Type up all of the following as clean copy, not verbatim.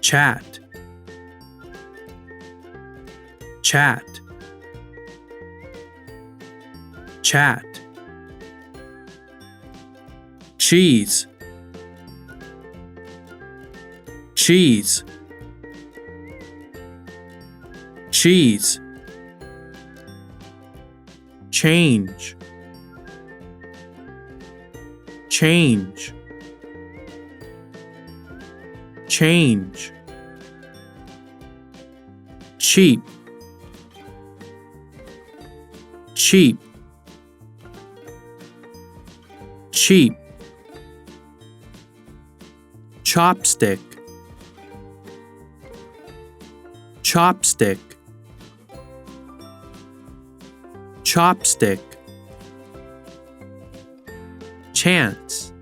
chat, chat, chat, cheese, cheese, cheese, change, change, change, cheap, cheap, cheap, chopstick, chopstick, chopstick, chance,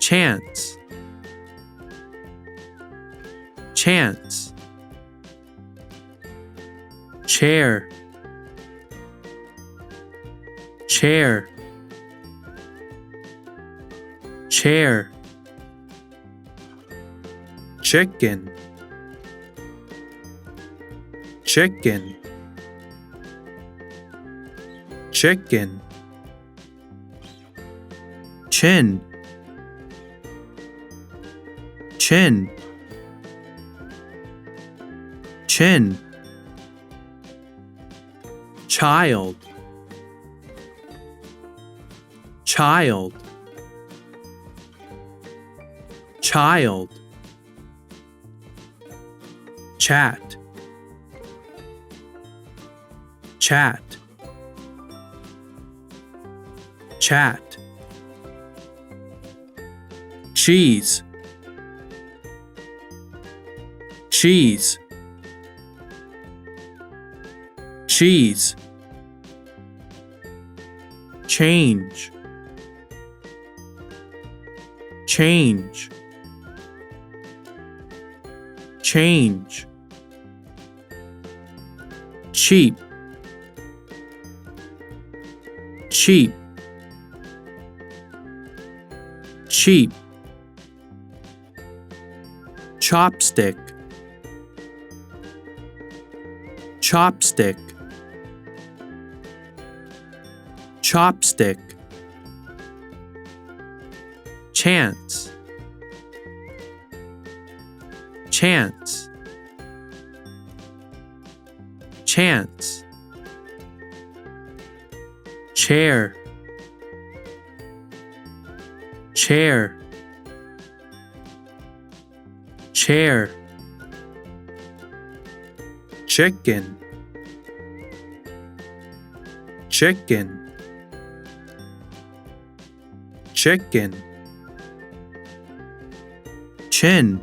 chance, chance, chair, chair, chair, chicken, chicken, chicken, chin, chin, chin, child, child, child, chat, chat, chat, cheese, cheese, cheese, change, change, change, cheap, cheap, cheap, chopstick, chopstick, chopstick, chance, chance, chance, chair, chair, chair, chicken, chicken, chicken, chin,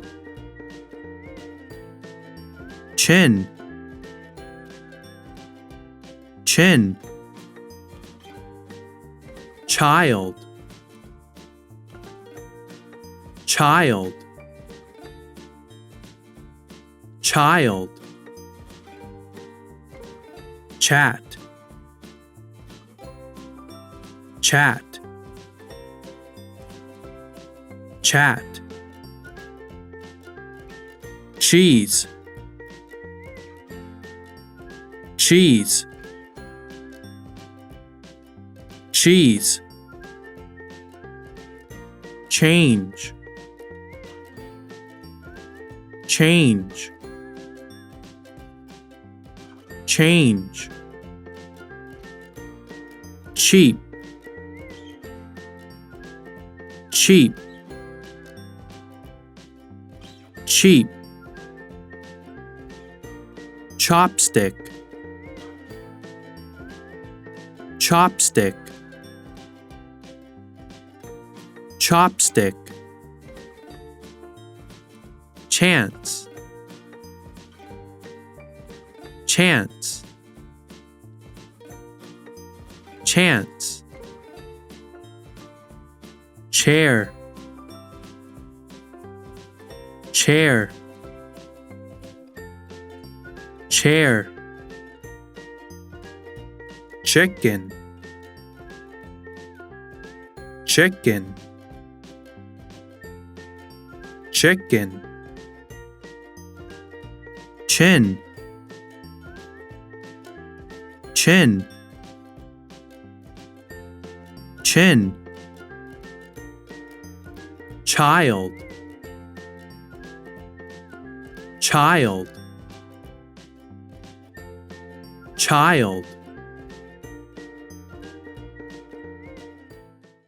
chin, chin, child, child, child, chat, chat, chat, cheese, cheese, cheese, change, change, change, cheap, cheap, cheap, chopstick, chopstick, chopstick, chance, chance, chance, chair, chair, chair, chicken, chicken, chicken, chin, chin, chin, child, child, child.